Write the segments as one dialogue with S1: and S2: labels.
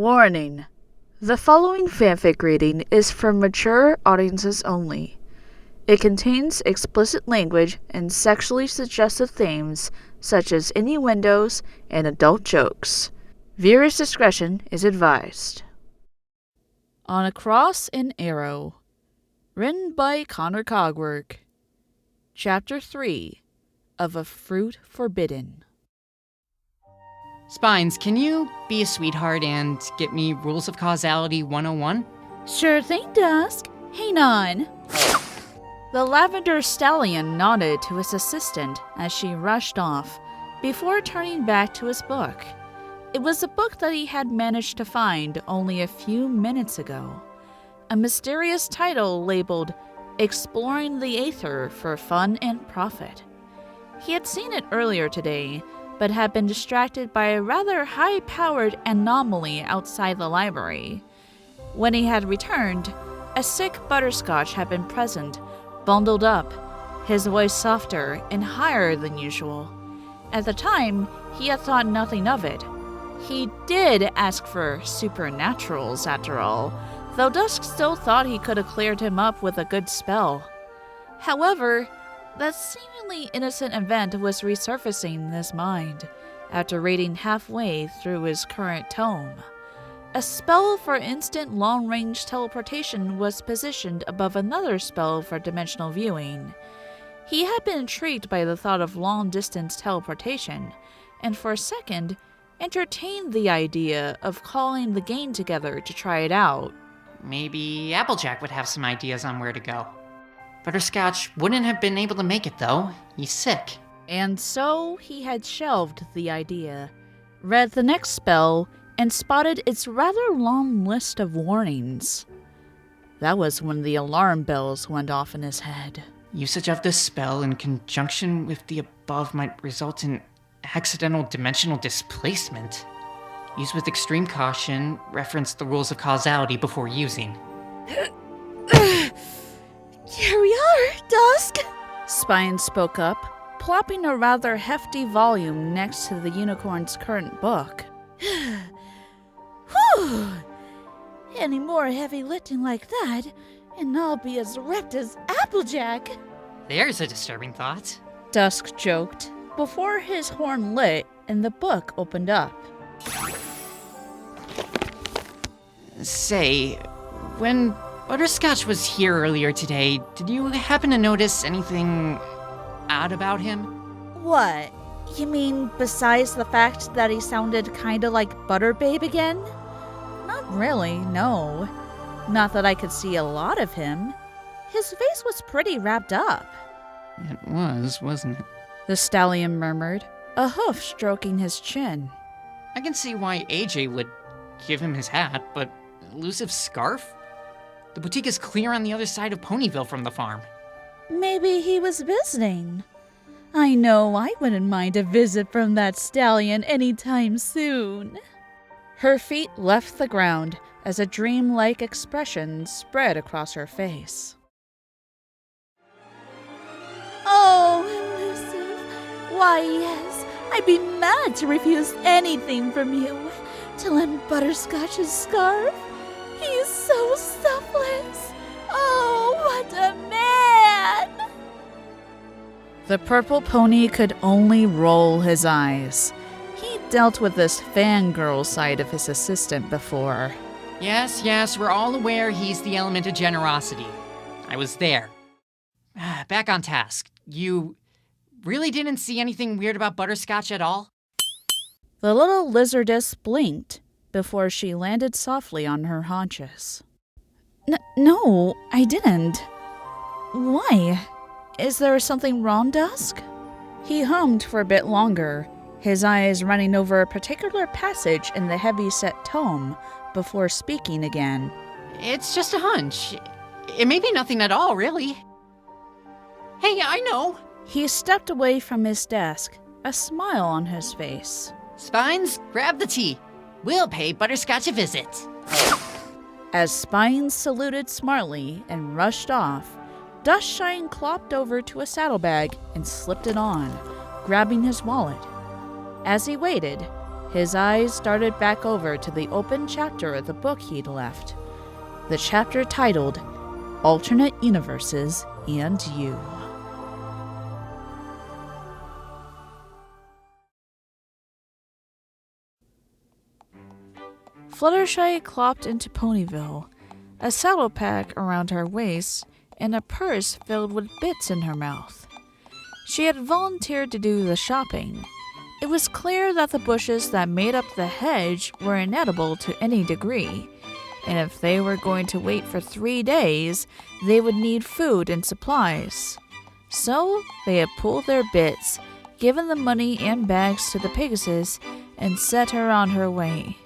S1: Warning: the following fanfic reading is for mature audiences only. It contains explicit language and sexually suggestive themes such as innuendos and adult jokes. Viewers' discretion is advised. On a Cross and Arrow. Written by Connor Cogwork. Chapter 3 of A Fruit Forbidden.
S2: Spines, can you be a sweetheart and get me Rules of Causality 101?
S1: Sure thing, Dusk. Hang on. The lavender stallion nodded to his assistant as she rushed off, before turning back to his book. It was a book that he had managed to find only a few minutes ago. A mysterious title labeled Exploring the Aether for Fun and Profit. He had seen it earlier today, but had been distracted by a rather high-powered anomaly outside the library. When he had returned, a sick Butterscotch had been present, bundled up, his voice softer and higher than usual. At the time, he had thought nothing of it. He did ask for supernaturals, after all, though Dusk still thought he could have cleared him up with a good spell. However, that seemingly innocent event was resurfacing in his mind after reading halfway through his current tome. A spell for instant long-range teleportation was positioned above another spell for dimensional viewing. He had been intrigued by the thought of long-distance teleportation, and for a second, entertained the idea of calling the gang together to try it out.
S2: Maybe Applejack would have some ideas on where to go. Butterscotch wouldn't have been able to make it, though. He's sick.
S1: And so he had shelved the idea, read the next spell, and spotted its rather long list of warnings. That was when the alarm bells went off in his head.
S2: Usage of this spell in conjunction with the above might result in accidental dimensional displacement. Use with extreme caution. Reference the rules of causality before using.
S1: Here we are, Dusk! Spine spoke up, plopping a rather hefty volume next to the unicorn's current book. Whew! Any more heavy lifting like that, and I'll be as ripped as Applejack!
S2: There's a disturbing thought.
S1: Dusk joked, before his horn lit and the book opened up.
S2: Say, when Butterscotch was here earlier today, did you happen to notice anything odd about him?
S1: What? You mean besides the fact that he sounded kinda like Butterbabe again? Not really, no. Not that I could see a lot of him. His face was pretty wrapped up.
S2: It was, wasn't it?
S1: The stallion murmured, a hoof stroking his chin.
S2: I can see why AJ would give him his hat, but elusive scarf? The boutique is clear on the other side of Ponyville from the farm.
S1: Maybe he was visiting. I know I wouldn't mind a visit from that stallion anytime soon. Her feet left the ground as a dreamlike expression spread across her face. Oh, elusive. Why, yes, I'd be mad to refuse anything from you. To lend Butterscotch's scarf? He's so selfless. Oh, what a man! The purple pony could only roll his eyes. He dealt with this fangirl side of his assistant before.
S2: Yes, we're all aware he's the element of generosity. I was there. Back on task. You really didn't see anything weird about Butterscotch at all?
S1: The little lizardess blinked before she landed softly on her haunches. No, I didn't. Why? Is there something wrong, Dusk? He hummed for a bit longer, his eyes running over a particular passage in the heavy-set tome before speaking again.
S2: It's just a hunch. It may be nothing at all, really. Hey, I know.
S1: He stepped away from his desk, a smile on his face.
S2: Spines, grab the tea. We'll pay Butterscotch a visit.
S1: As Spines saluted smartly and rushed off, Dustshine clopped over to a saddlebag and slipped it on, grabbing his wallet. As he waited, His eyes darted back over to the open chapter of the book he'd left. The chapter titled, Alternate Universes and You. Fluttershy clopped into Ponyville, a saddle pack around her waist and a purse filled with bits in her mouth. She had volunteered to do the shopping. It was clear that the bushes that made up the hedge were inedible to any degree, and if they were going to wait for 3 days, they would need food and supplies. So they had pulled their bits, given the money and bags to the Pegasus, and set her on her way.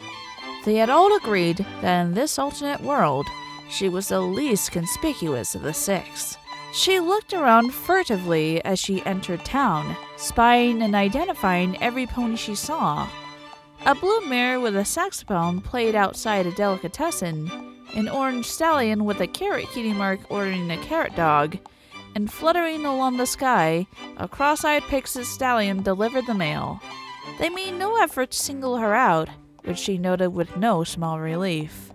S1: They had all agreed that in this alternate world, she was the least conspicuous of the 6. She looked around furtively as she entered town, spying and identifying every pony she saw. A blue mare with a saxophone played outside a delicatessen, an orange stallion with a carrot cutie mark ordering a carrot dog, and fluttering along the sky, a cross-eyed Pegasus stallion delivered the mail. They made no effort to single her out, which she noted with no small relief.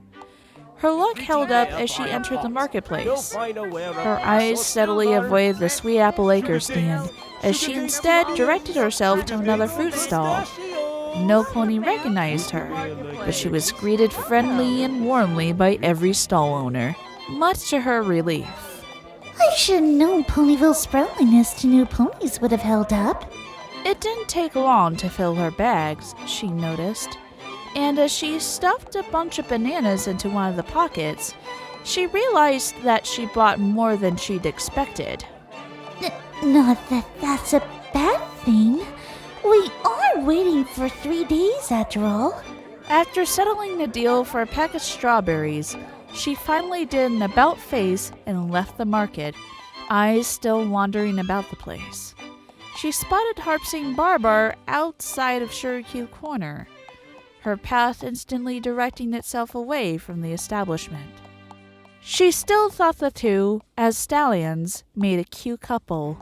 S1: Her luck held up as she entered the marketplace. Her eyes steadily avoided the Sweet Apple Acre stand, as she instead directed herself to another fruit stall. No pony recognized her, but she was greeted friendly and warmly by every stall owner, much to her relief.
S3: I should have known Ponyville's friendliness to new ponies would have held up.
S1: It didn't take long to fill her bags, she noticed, and as she stuffed a bunch of bananas into one of the pockets, she realized that she bought more than she'd expected.
S3: Not that that's a bad thing. We are waiting for 3 days after all.
S1: After settling the deal for a pack of strawberries, she finally did an about-face and left the market, eyes still wandering about the place. She spotted Harpsy and Babar outside of Shirikyu Corner, her path instantly directing itself away from the establishment. She still thought the two, as stallions, made a cute couple,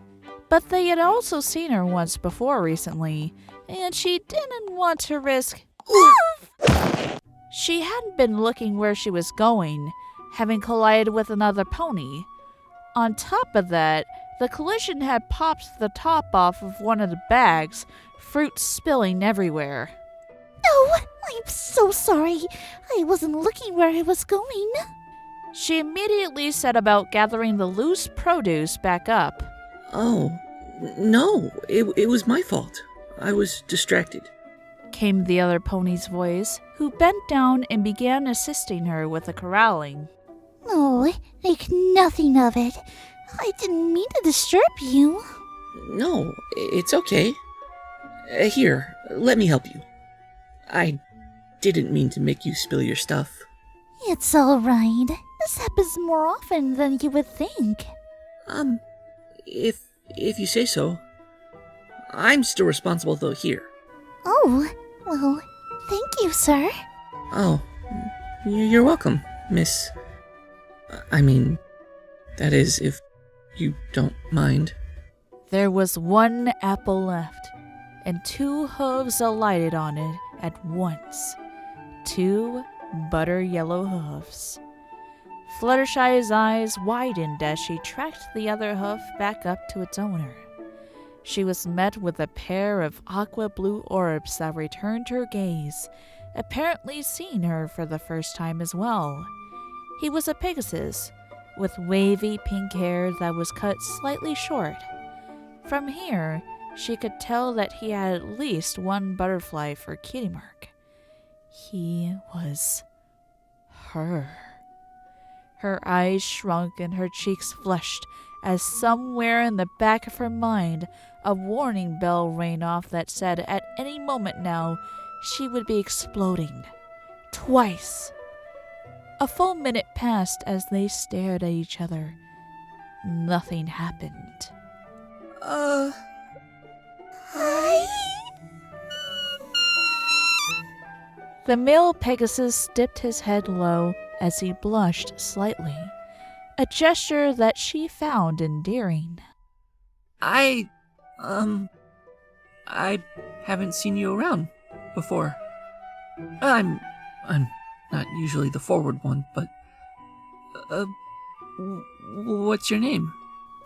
S1: but they had also seen her once before recently, and she didn't want to risk... She hadn't been looking where she was going, having collided with another pony. On top of that, the collision had popped the top off of one of the bags, fruit spilling everywhere.
S3: Oh, I'm so sorry. I wasn't looking where I was going.
S1: She immediately set about gathering the loose produce back up.
S4: Oh, no, it was my fault. I was distracted.
S1: Came the other pony's voice, who bent down and began assisting her with the corralling.
S3: Oh, make nothing of it. I didn't mean to disturb you.
S4: No, it's okay. Here, let me help you. I didn't mean to make you spill your stuff.
S3: It's all right. This happens more often than you would think.
S4: If you say so. I'm still responsible though here.
S3: Oh, well, thank you, sir.
S4: Oh, you're welcome, miss. I mean, that is, if you don't mind.
S1: There was one apple left, and 2 hooves alighted on it at once. 2 butter yellow hooves. Fluttershy's eyes widened as she tracked the other hoof back up to its owner. She was met with a pair of aqua blue orbs that returned her gaze, apparently seeing her for the first time as well. He was a Pegasus, with wavy pink hair that was cut slightly short. From here, she could tell that he had at least 1 butterfly for kitty mark. He was her. Her eyes shrunk and her cheeks flushed as somewhere in the back of her mind a warning bell rang off that said at any moment now she would be exploding. Twice. A full minute passed as they stared at each other. Nothing happened.
S3: Hi.
S1: The male Pegasus dipped his head low as he blushed slightly, a gesture that she found endearing.
S4: I haven't seen you around. before. I'm not usually the forward one, but... what's your name?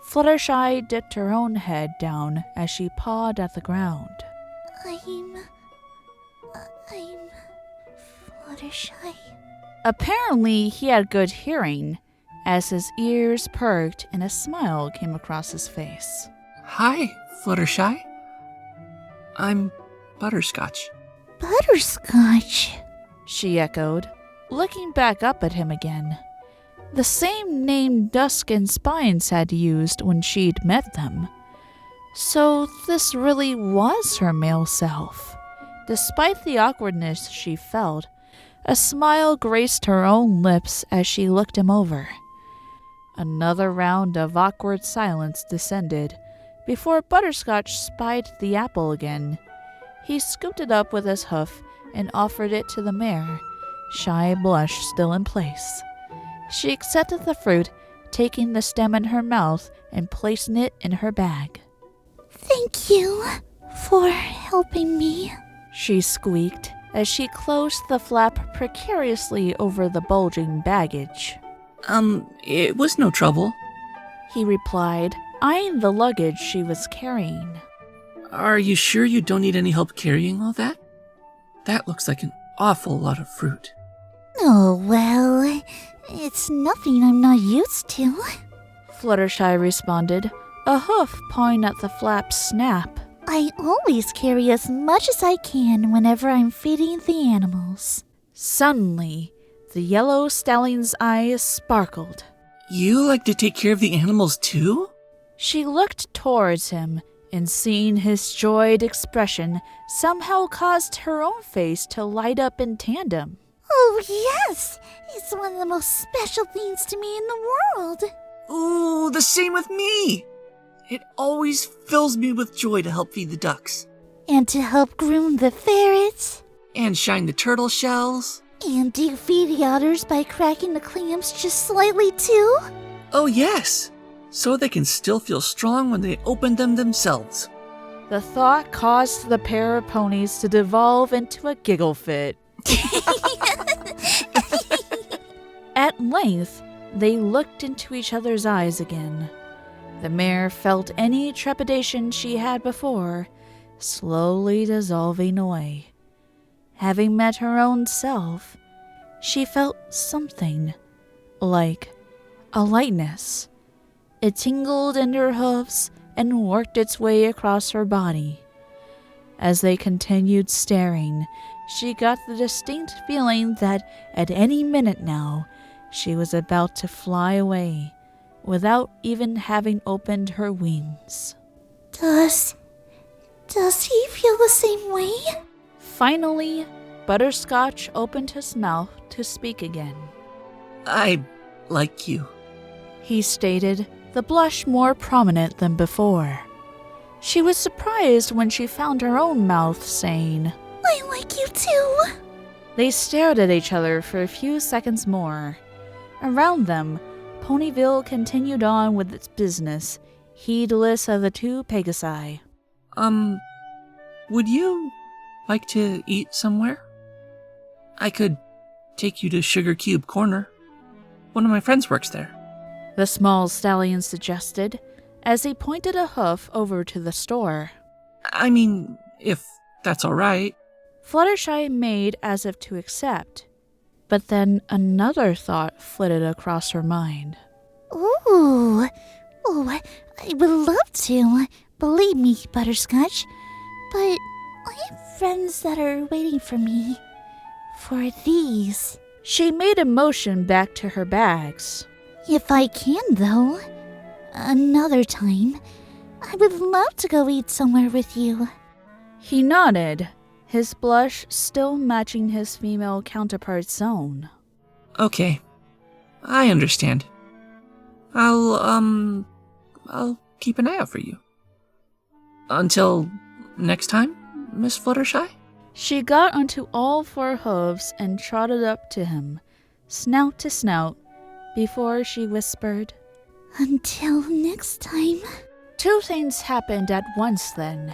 S1: Fluttershy dipped her own head down as she pawed at the ground.
S3: I'm Fluttershy.
S1: Apparently, he had good hearing, as his ears perked and a smile came across his face.
S4: Hi, Fluttershy. I'm Butterscotch.
S3: Butterscotch?
S1: She echoed, looking back up at him again. The same name Dusk and Spines had used when she'd met them. So this really was her male self. Despite the awkwardness she felt, a smile graced her own lips as she looked him over. Another round of awkward silence descended before Butterscotch spied the apple again. He scooped it up with his hoof and offered it to the mare, shy blush still in place. She accepted the fruit, taking the stem in her mouth and placing it in her bag.
S3: Thank you for helping me,
S1: she squeaked as she closed the flap precariously over the bulging baggage.
S4: It was no trouble.
S1: He replied, eyeing the luggage she was carrying.
S4: Are you sure you don't need any help carrying all that? That looks like an awful lot of fruit.
S3: Oh, well, it's nothing I'm not used to.
S1: Fluttershy responded, a hoof pawing at the flap's snap.
S3: I always carry as much as I can whenever I'm feeding the animals.
S1: Suddenly, the yellow stallion's eyes sparkled.
S4: You like to take care of the animals too?
S1: She looked towards him, and seeing his joyed expression somehow caused her own face to light up in tandem.
S3: Oh, yes! It's one of the most special things to me in the world.
S4: Ooh, the same with me! It always fills me with joy to help feed the ducks.
S3: And to help groom the ferrets.
S4: And shine the turtle shells.
S3: And do you feed the otters by cracking the clams just slightly too?
S4: Oh yes! So they can still feel strong when they open them themselves.
S1: The thought caused the pair of ponies to devolve into a giggle fit. At length, they looked into each other's eyes again. The mare felt any trepidation she had before slowly dissolving away. Having met her own self, she felt something like a lightness. It tingled in her hooves and worked its way across her body. As they continued staring, she got the distinct feeling that at any minute now, she was about to fly away without even having opened her wings.
S3: Does he feel the same way?
S1: Finally, Butterscotch opened his mouth to speak again.
S4: I like you,
S1: he stated, the blush more prominent than before. She was surprised when she found her own mouth saying,
S3: I like you too.
S1: They stared at each other for a few seconds more. Around them, Ponyville continued on with its business, heedless of the two Pegasi.
S4: Would you like to eat somewhere? I could take you to Sugar Cube Corner. One of my friends works there.
S1: The small stallion suggested, as he pointed a hoof over to the store.
S4: I mean, if that's all right.
S1: Fluttershy made as if to accept, but then another thought flitted across her mind.
S3: Ooh, I would love to. Believe me, Butterscotch. But I have friends that are waiting for me. For these.
S1: She made a motion back to her bags.
S3: If I can, though. Another time. I would love to go eat somewhere with you.
S1: He nodded, his blush still matching his female counterpart's own.
S4: Okay, I understand. I'll keep an eye out for you. Until next time, Miss Fluttershy?
S1: She got onto all four hooves and trotted up to him, snout to snout, before she whispered,
S3: Until next time.
S1: Two things happened at once then.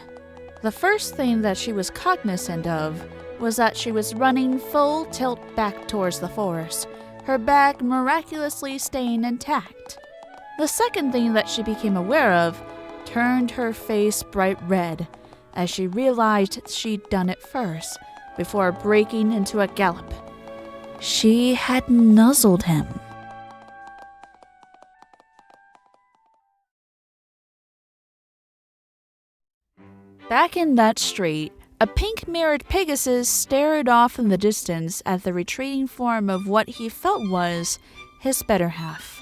S1: The first thing that she was cognizant of was that she was running full tilt back towards the forest, her back miraculously staying intact. The second thing that she became aware of turned her face bright red as she realized she'd done it first, before breaking into a gallop. She had nuzzled him. Back in that street, a pink-mirrored Pegasus stared off in the distance at the retreating form of what he felt was his better half.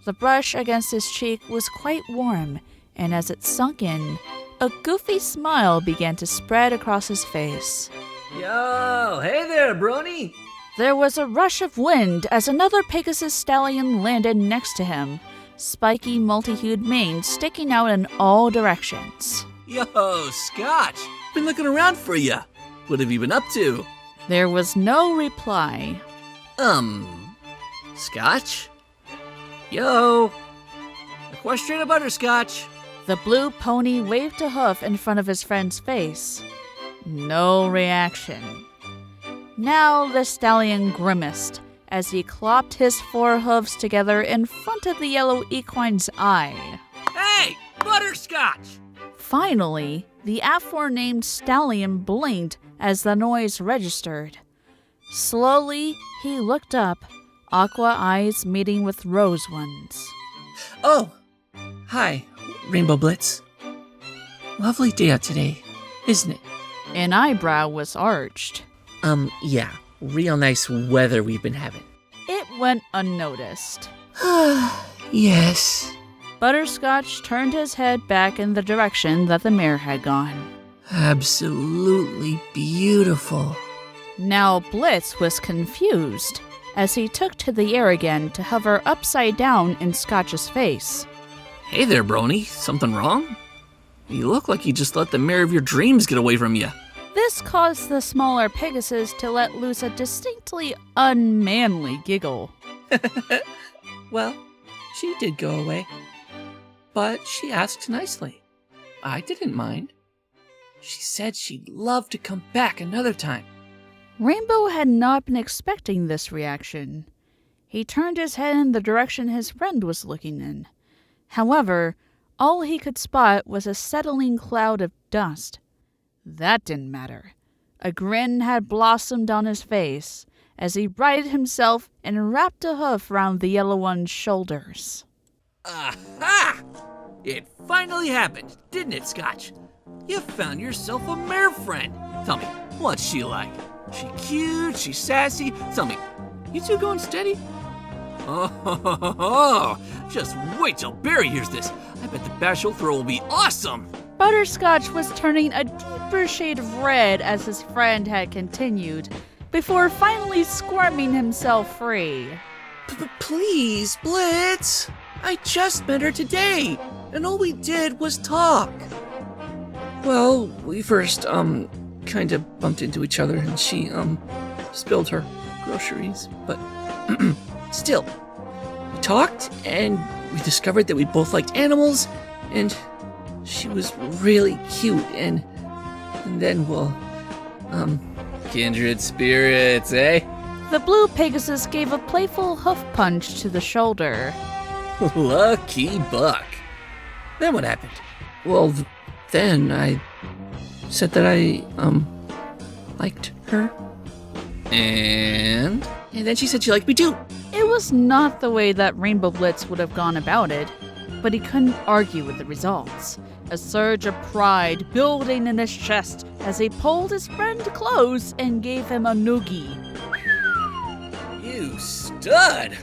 S1: The brush against his cheek was quite warm, and as it sunk in, a goofy smile began to spread across his face.
S5: Yo, hey there, Brony!
S1: There was a rush of wind as another Pegasus stallion landed next to him, spiky, multi-hued mane sticking out in all directions.
S5: Yo, Scotch! Been looking around for ya. What have you been up to?
S1: There was no reply.
S5: Scotch? Yo! Equestria to Butterscotch!
S1: The blue pony waved a hoof in front of his friend's face. No reaction. Now the stallion grimaced as he clopped his four hooves together in front of the yellow equine's eye.
S5: Hey, Butterscotch!
S1: Finally, the aforenamed stallion blinked as the noise registered. Slowly, he looked up, aqua eyes meeting with rose ones.
S4: Oh, hi, Rainbow Blitz. Lovely day out today, isn't it?
S1: An eyebrow was arched.
S4: Yeah, real nice weather we've been having.
S1: It went unnoticed.
S4: Yes.
S1: Butterscotch turned his head back in the direction that the mare had gone.
S4: Absolutely beautiful.
S1: Now Blitz was confused as he took to the air again to hover upside down in Scotch's face.
S5: Hey there, Brony. Something wrong? You look like you just let the mare of your dreams get away from you.
S1: This caused the smaller Pegasus to let loose a distinctly unmanly giggle.
S4: Well, she did go away, but she asked nicely. I didn't mind. She said she'd love to come back another time.
S1: Rainbow had not been expecting this reaction. He turned his head in the direction his friend was looking in. However, all he could spot was a settling cloud of dust. That didn't matter. A grin had blossomed on his face as he righted himself and wrapped a hoof round the yellow one's shoulders.
S5: Aha! It finally happened, didn't it, Scotch? You found yourself a mare friend. Tell me, what's she like? She cute? She sassy? Tell me, you two going steady? Oh, just wait till Barry hears this. I bet the bashful throw will be awesome.
S1: Butterscotch was turning a deeper shade of red as his friend had continued, before finally squirming himself free.
S4: Please, Blitz. I just met her today, and all we did was talk. Well, we first, kind of bumped into each other, and she, spilled her groceries, but still, we talked, and we discovered that we both liked animals, and she was really cute, and then, well,
S5: Kindred spirits, eh?
S1: The blue Pegasus gave a playful hoof punch to the shoulder.
S5: Lucky buck. Then what happened?
S4: well, then I said that I, liked her.
S5: And
S4: then she said she liked me too.
S1: It was not the way that Rainbow Blitz would have gone about it, but he couldn't argue with the results. A surge of pride building in his chest as he pulled his friend close and gave him a noogie.
S5: you stud!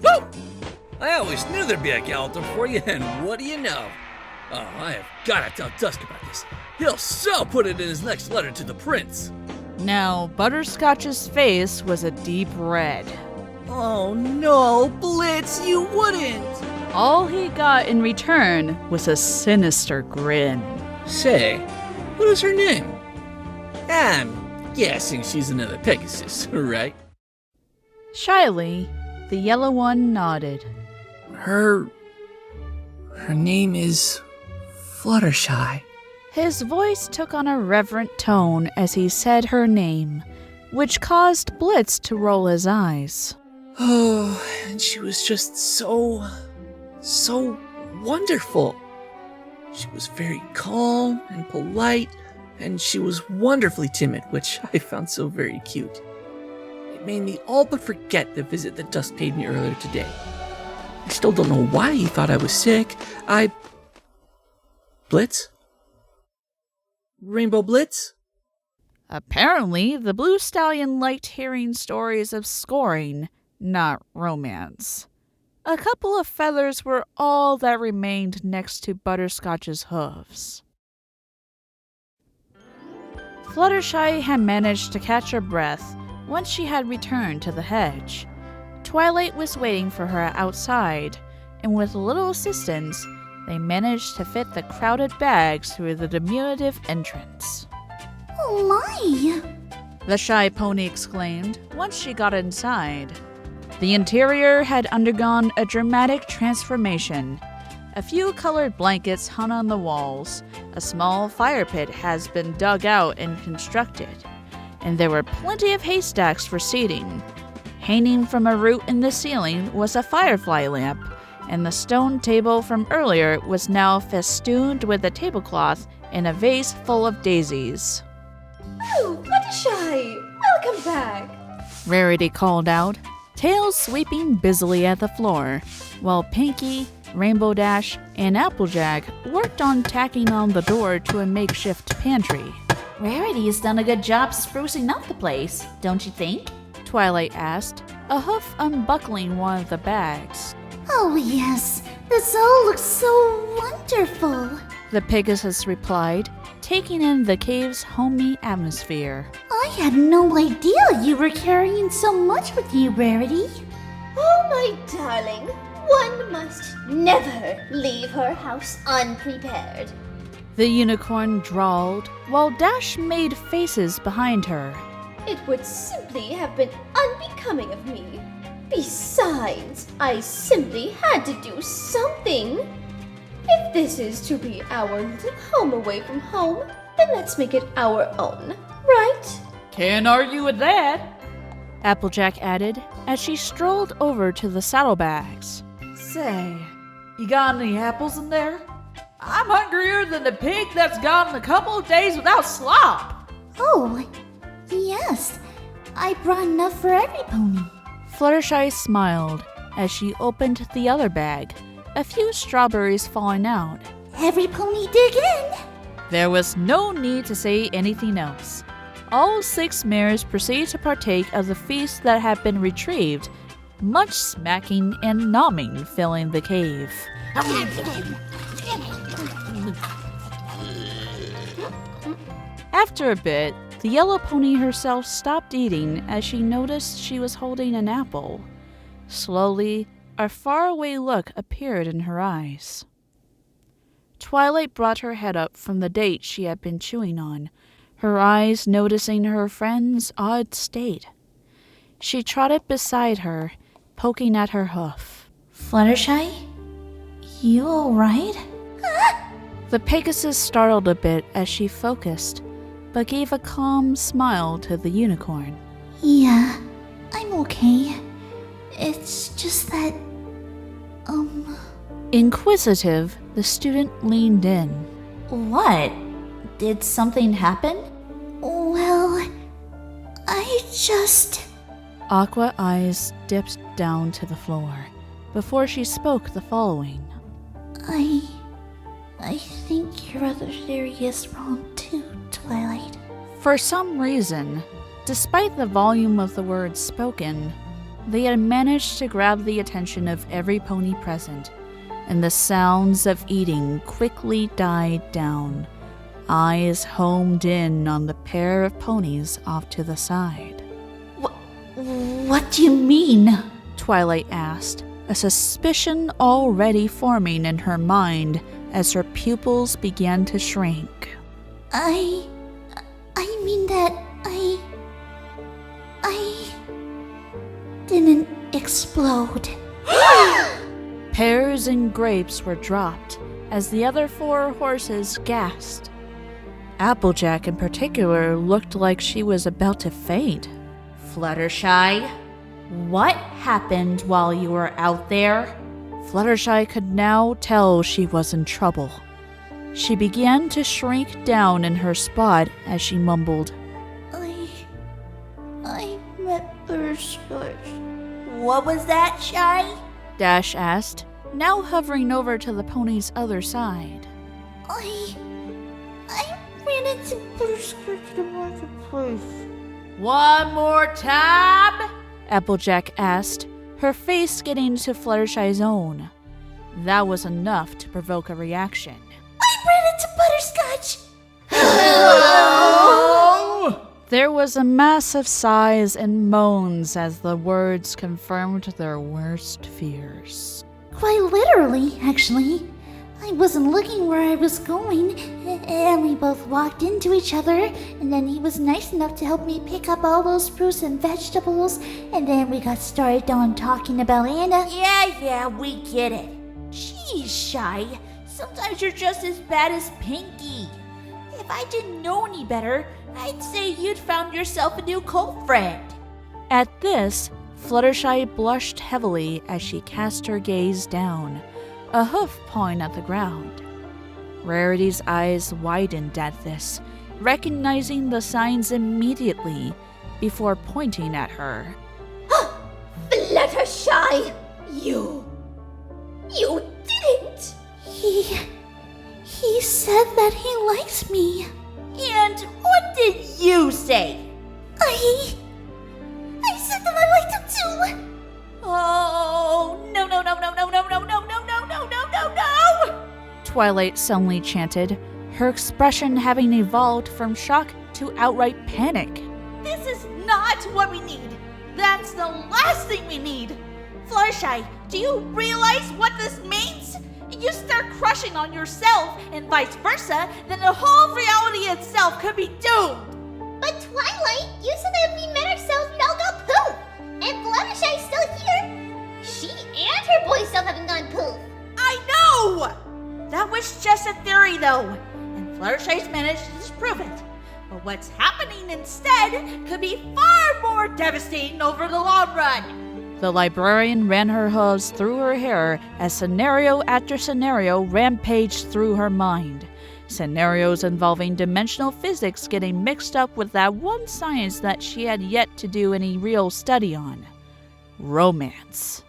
S5: Woo! I always knew there'd be a Gallatin for you, and what do you know? Oh, I have got to tell Dusk about this. He'll so put it in his next letter to the prince.
S1: Now, Butterscotch's face was a deep red.
S5: Oh no, Blitz, you wouldn't!
S1: All he got in return was a sinister grin.
S5: Say, what is her name? I'm guessing she's another Pegasus, right?
S1: Shyly, the yellow one nodded.
S4: Her name is Fluttershy.
S1: His voice took on a reverent tone as he said her name, which caused Blitz to roll his eyes.
S4: Oh, and she was just so wonderful. She was very calm and polite, and she was wonderfully timid, which I found so very cute. It made me all but forget the visit that Dusk paid me earlier today. I still don't know why he thought I was sick. Blitz? Rainbow Blitz?
S1: Apparently, the blue stallion liked hearing stories of scoring, not romance. A couple of feathers were all that remained next to Butterscotch's hooves. Fluttershy had managed to catch her breath once she had returned to the hedge. Twilight was waiting for her outside, and with a little assistance, they managed to fit the crowded bags through the diminutive entrance.
S3: Oh my!
S1: The shy pony exclaimed once she got inside. The interior had undergone a dramatic transformation. A few colored blankets hung on the walls, a small fire pit has been dug out and constructed, and there were plenty of haystacks for seating. Hanging from a root in the ceiling was a firefly lamp, and the stone table from earlier was now festooned with a tablecloth and a vase full of daisies.
S6: Oh, Fluttershy! Welcome back!
S1: Rarity called out, tails sweeping busily at the floor, while Pinky, Rainbow Dash, and Applejack worked on tacking on the door to a makeshift pantry.
S3: Rarity has done a good job sprucing up the place, don't you think?
S1: Twilight asked, a hoof unbuckling one of the bags.
S3: Oh yes, this all looks so wonderful.
S1: The Pegasus replied, taking in the cave's homey atmosphere.
S3: I had no idea you were carrying so much with you, Rarity.
S6: Oh, my darling, one must never leave her house unprepared.
S1: The unicorn drawled, while Dash made faces behind her.
S6: It would simply have been unbecoming of me. Besides, I simply had to do something. If this is to be our little home away from home, then let's make it our own, right?
S1: Can't argue with that, Applejack added as she strolled over to the saddlebags. Say, you got any apples in there? I'm hungrier than the pig that's gone a couple of days without slop.
S3: Oh, yes. I brought enough for every pony.
S1: Fluttershy smiled as she opened the other bag, a few strawberries falling out.
S3: Every pony dig in.
S1: There was no need to say anything else. All 6 mares proceeded to partake of the feast that had been retrieved, much smacking and nomming filling the cave. After a bit, the yellow pony herself stopped eating as she noticed she was holding an apple. Slowly, a faraway look appeared in her eyes. Twilight brought her head up from the date she had been chewing on, her eyes noticing her friend's odd state. She trotted beside her, poking at her hoof.
S3: Fluttershy? You alright?
S1: The Pegasus startled a bit as she focused, but gave a calm smile to the unicorn.
S3: Yeah, I'm okay. It's just that,
S1: Inquisitive, the student leaned in.
S3: What? Did something happen? Well, I just...
S1: Aqua eyes dipped down to the floor before she spoke the following.
S3: I think your other theory is wrong too, Twilight.
S1: For some reason, despite the volume of the words spoken, they had managed to grab the attention of every pony present, and the sounds of eating quickly died down, eyes homed in on the pair of ponies off to the side.
S3: What do you mean?
S1: Twilight asked, a suspicion already forming in her mind as her pupils began to shrink.
S3: I mean that I didn't explode.
S1: Pears and grapes were dropped as the other 4 horses gasped. Applejack in particular looked like she was about to faint.
S7: Fluttershy, what happened while you were out there?
S1: Fluttershy could now tell she was in trouble. She began to shrink down in her spot as she mumbled,
S3: I met Butterscotch.
S7: What was that, Shy?
S1: Dash asked, now hovering over to the pony's other side.
S3: I ran into Butterscotch in the marketplace.
S7: One more time?
S1: Applejack asked, her face getting to Fluttershy's own. That was enough to provoke a reaction.
S3: I ran into Butterscotch!
S1: There was a massive sighs and moans as the words confirmed their worst fears.
S3: Quite literally, actually. I wasn't looking where I was going, and we both walked into each other, and then he was nice enough to help me pick up all those fruits and vegetables, and then we got started on talking about Anna.
S7: Yeah, we get it. Jeez, Shy, sometimes you're just as bad as Pinky. If I didn't know any better, I'd say you'd found yourself a new cult friend.
S1: At this, Fluttershy blushed heavily as she cast her gaze down, a hoof pawing at the ground. Rarity's eyes widened at this, recognizing the signs immediately before pointing at her.
S6: Fluttershy! You didn't!
S3: He said that he likes me.
S7: And what did you say?
S3: I said that I liked him too.
S7: Oh, no.
S1: Twilight suddenly chanted, her expression having evolved from shock to outright panic.
S7: This is not what we need. That's the last thing we need. Fluttershy, do you realize what this means? If you start crushing on yourself and vice versa, then the whole reality itself could be doomed.
S6: But Twilight, you said that if we met ourselves, we'd all go poof! And Fluttershy's still here. She and her boy still haven't gone poof.
S7: I know! That was just a theory, though, and Fluttershy's managed to disprove it. But what's happening instead could be far more devastating over the long run.
S1: The librarian ran her hooves through her hair as scenario after scenario rampaged through her mind. Scenarios involving dimensional physics getting mixed up with that one science that she had yet to do any real study on. Romance.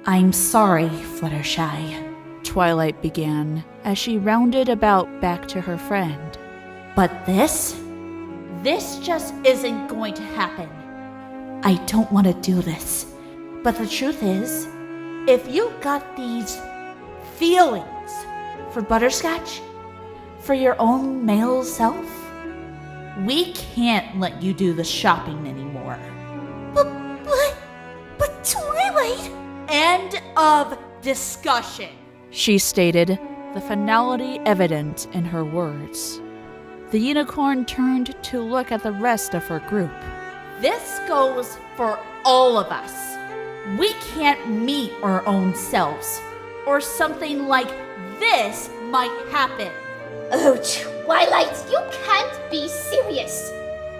S7: I'm sorry, Fluttershy,
S1: Twilight began as she rounded about back to her friend.
S7: but this just isn't going to happen. I don't want to do this, but the truth is, if you got these feelings for Butterscotch, for your own male self, we can't let you do the shopping anymore.
S3: But Twilight!
S7: End of discussion.
S1: She stated, the finality evident in her words. The unicorn turned to look at the rest of her group.
S7: This goes for all of us. We can't meet our own selves, or something like this might happen.
S6: Oh, Twilight, you can't be serious.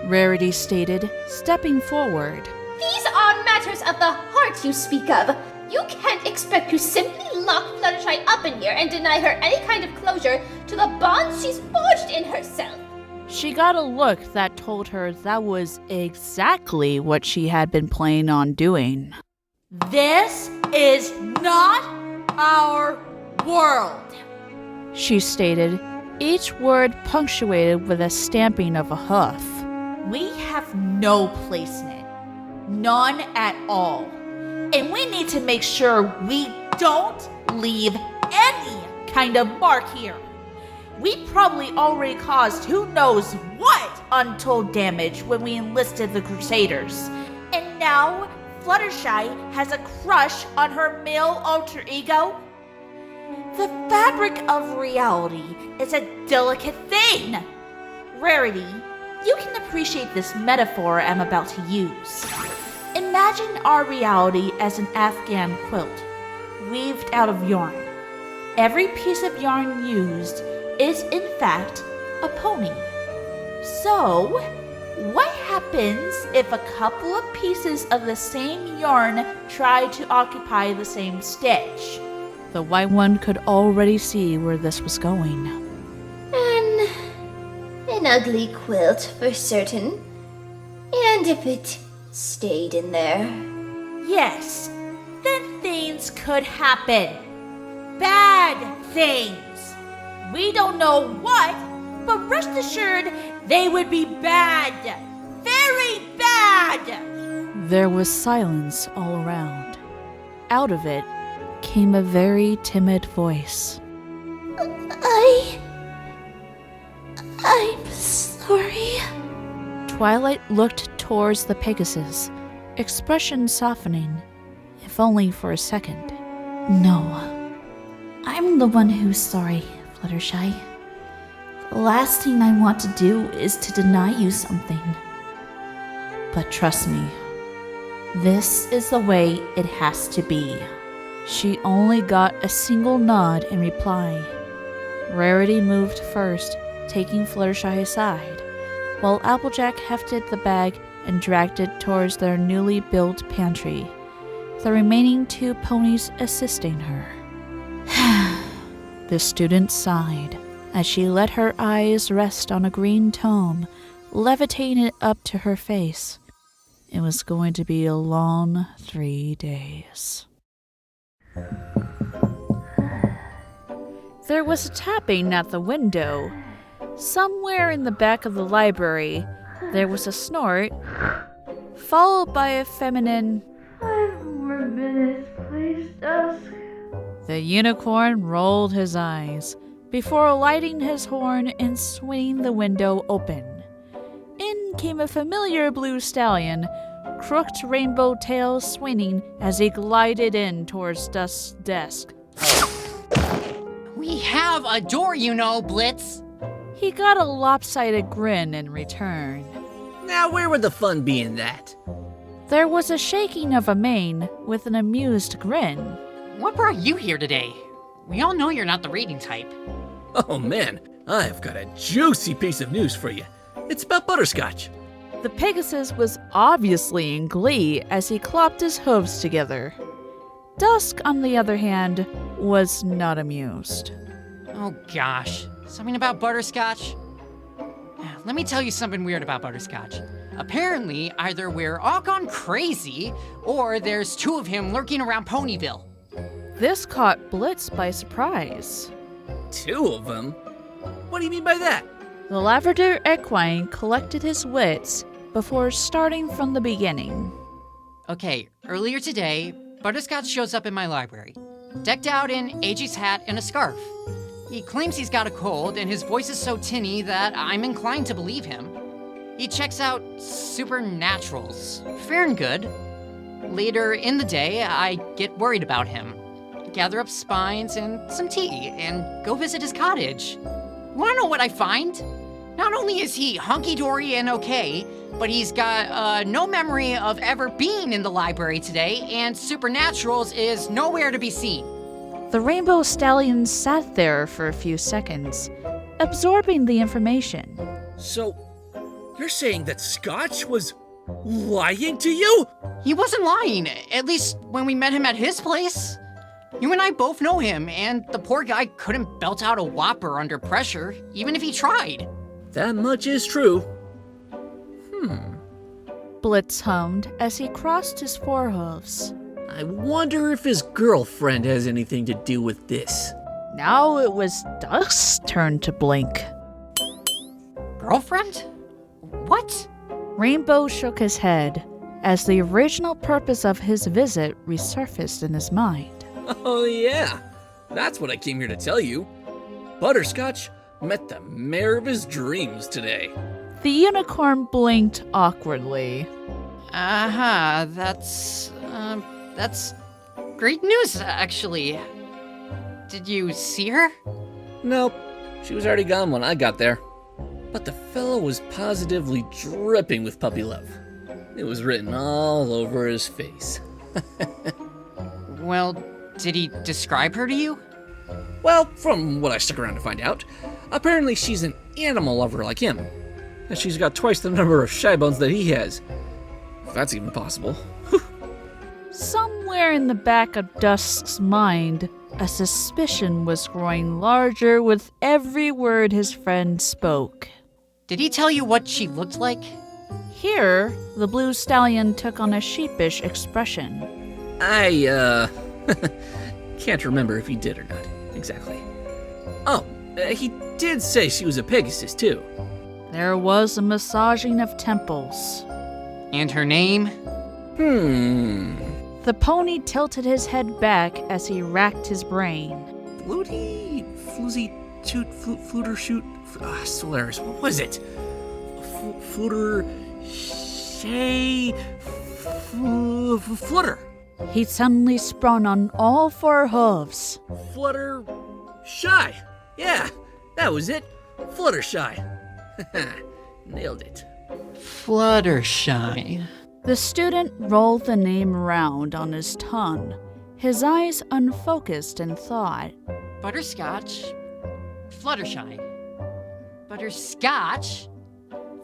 S1: Rarity stated, stepping forward.
S6: These are matters of the heart you speak of. You can't expect to simply lock Fluttershy up in here and deny her any kind of closure to the bonds she's forged in herself.
S1: She got a look that told her that was exactly what she had been planning on doing.
S7: This is not our world,
S1: she stated, each word punctuated with a stamping of a hoof.
S7: We have no place in it. None at all. And we need to make sure we don't leave any kind of mark here. We probably already caused who knows what untold damage when we enlisted the Crusaders. And now Fluttershy has a crush on her male alter ego. The fabric of reality is a delicate thing. Rarity, you can appreciate this metaphor I'm about to use. Imagine our reality as an Afghan quilt, weaved out of yarn. every piece of yarn used is in fact a pony. So, what happens if a couple of pieces of the same yarn try to occupy the same stitch?
S1: The white one could already see where this was going.
S6: An ugly quilt for certain. And if it stayed in there.
S7: Yes, then things could happen. Bad things. We don't know what, but rest assured they would be bad. Very bad.
S1: There was silence all around. Out of it came a very timid voice.
S3: I'm sorry.
S1: Twilight looked towards the Pegasus, expression softening, if only for a second.
S3: No, I'm the one who's sorry, Fluttershy. The last thing I want to do is to deny you something.
S1: But trust me, this is the way it has to be. She only got a single nod in reply. Rarity moved first, taking Fluttershy aside, while Applejack hefted the bag and dragged it towards their newly built pantry, the remaining two ponies assisting her. The student sighed as she let her eyes rest on a green tome, levitating it up to her face. It was going to be a long 3 days. There was a tapping at the window. Somewhere in the back of the library, there was a snort, followed by a feminine,
S8: "I've more minutes, please, Dusk."
S1: The unicorn rolled his eyes before lighting his horn and swinging the window open. In came a familiar blue stallion, crooked rainbow tail swinging as he glided in towards Dusk's desk.
S2: We have a door, you know, Blitz.
S1: He got a lopsided grin in return.
S5: Now, where would the fun be in that?
S1: There was a shaking of a mane with an amused grin.
S2: What brought you here today? We all know you're not the reading type.
S5: Oh man, I've got a juicy piece of news for you. It's about Butterscotch.
S1: The Pegasus was obviously in glee as he clopped his hooves together. Dusk, on the other hand, was not amused.
S2: Oh gosh, something about Butterscotch? Let me tell you something weird about Butterscotch. Apparently, either we're all gone crazy, or there's two of him lurking around Ponyville.
S1: This caught Blitz by surprise.
S5: Two of them? What do you mean by that?
S1: The lavender equine collected his wits before starting from the beginning.
S2: Okay, earlier today, Butterscotch shows up in my library, decked out in AG's hat and a scarf. He claims he's got a cold, and his voice is so tinny that I'm inclined to believe him. He checks out supernaturals. Fair and good. Later in the day, I get worried about him. Gather up spines and some tea, and go visit his cottage. Wanna know what I find? Not only is he hunky-dory and okay, but he's got no memory of ever being in the library today, and supernaturals is nowhere to be seen.
S1: The rainbow stallion sat there for a few seconds, absorbing the information.
S5: So, you're saying that Scotch was lying to you?
S2: He wasn't lying, at least when we met him at his place. You and I both know him, and the poor guy couldn't belt out a whopper under pressure, even if he tried.
S5: That much is true.
S1: Blitz hummed as he crossed his forehooves.
S5: I wonder if his girlfriend has anything to do with this.
S1: Now it was Dusk's turn to blink.
S2: Girlfriend? What?
S1: Rainbow shook his head as the original purpose of his visit resurfaced in his mind.
S5: Oh yeah, that's what I came here to tell you. Butterscotch met the mare of his dreams today.
S1: The unicorn blinked awkwardly.
S2: That's great news, actually. Did you see her?
S5: Nope, she was already gone when I got there. But the fellow was positively dripping with puppy love. It was written all over his face.
S2: Well, did he describe her to you?
S4: Well, from what I stuck around to find out, apparently she's an animal lover like him. And she's got twice the number of shy bones that he has. If that's even possible.
S1: Somewhere in the back of Dusk's mind, a suspicion was growing larger with every word his friend spoke.
S2: Did he tell you what she looked like?
S1: Here, the blue stallion took on a sheepish expression.
S4: I, can't remember if he did or not, exactly. Oh, he did say she was a Pegasus, too.
S1: There was a massaging of temples.
S2: And her name?
S1: The pony tilted his head back as he racked his brain.
S4: Fluty, floozy, fluter, shoot, Solaris, what was it? Fluter, shay, flutter.
S1: He suddenly sprung on all four hooves.
S4: Flutter, shy. Yeah, that was it. Fluttershy. Nailed it.
S2: Fluttershy.
S1: The student rolled the name around on his tongue, his eyes unfocused in thought.
S2: Butterscotch. Fluttershy. Butterscotch.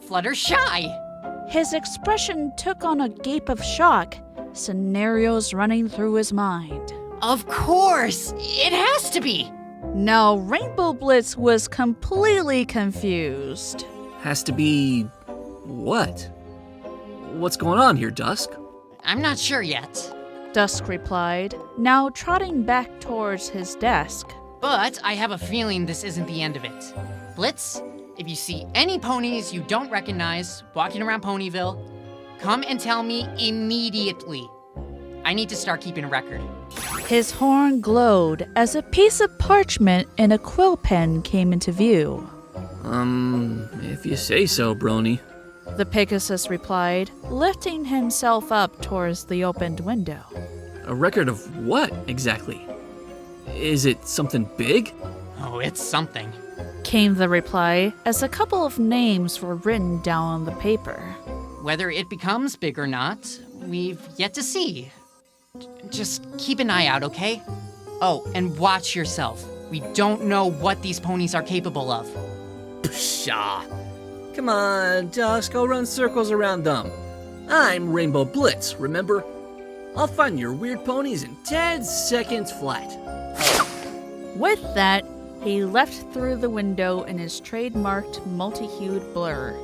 S2: Fluttershy.
S1: His expression took on a gape of shock, scenarios running through his mind.
S2: Of course! It has to be!
S1: Now Rainbow Blitz was completely confused.
S4: Has to be... what? What's going on here, Dusk?
S2: I'm not sure yet.
S1: Dusk replied, now trotting back towards his desk.
S2: But I have a feeling this isn't the end of it. Blitz, if you see any ponies you don't recognize walking around Ponyville, come and tell me immediately. I need to start keeping a record.
S1: His horn glowed as a piece of parchment and a quill pen came into view.
S4: If you say so, Brony.
S1: The Pegasus replied, lifting himself up towards the opened window.
S4: A record of what, exactly? Is it something big?
S2: Oh, it's something.
S1: Came the reply as a couple of names were written down on the paper.
S2: Whether it becomes big or not, we've yet to see. Just keep an eye out, okay? Oh, and watch yourself. We don't know what these ponies are capable of.
S4: Pshaw. Come on, Dusk, I'll run circles around them. I'm Rainbow Blitz, remember? I'll find your weird ponies in 10 seconds flat.
S1: With that, he left through the window in his trademarked multi-hued blur.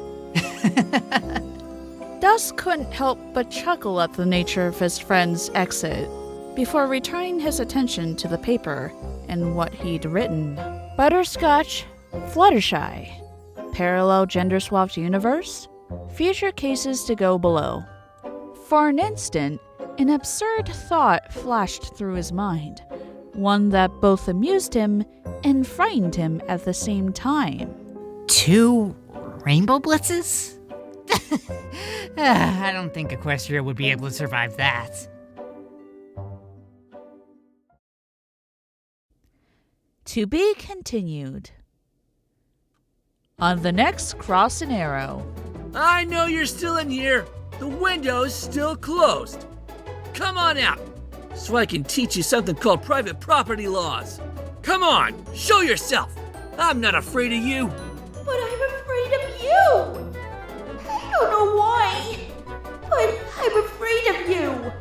S1: Dusk couldn't help but chuckle at the nature of his friend's exit, before returning his attention to the paper and what he'd written. Butterscotch, Fluttershy. Parallel gender-swapped universe? Future cases to go below. For an instant, an absurd thought flashed through his mind, one that both amused him and frightened him at the same time.
S2: 2 Rainbow Blitzes? I don't think Equestria would be able to survive that.
S1: To be continued. On the next Cross and Arrow.
S4: I know you're still in here. The window's still closed. Come on out, so I can teach you something called private property laws. Come on, show yourself. I'm not afraid of you.
S6: But I'm afraid of you! I don't know why, but I'm afraid of you!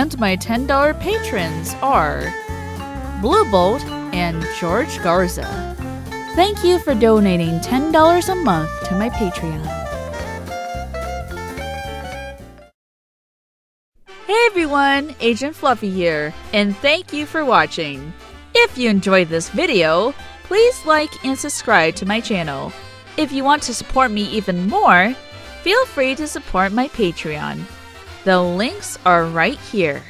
S1: And my $10 patrons are Blue Bolt and George Garza. Thank you for donating $10 a month to my Patreon. Hey everyone, Agent Fluffy here, and thank you for watching. If you enjoyed this video, please like and subscribe to my channel. If you want to support me even more, feel free to support my Patreon. The links are right here.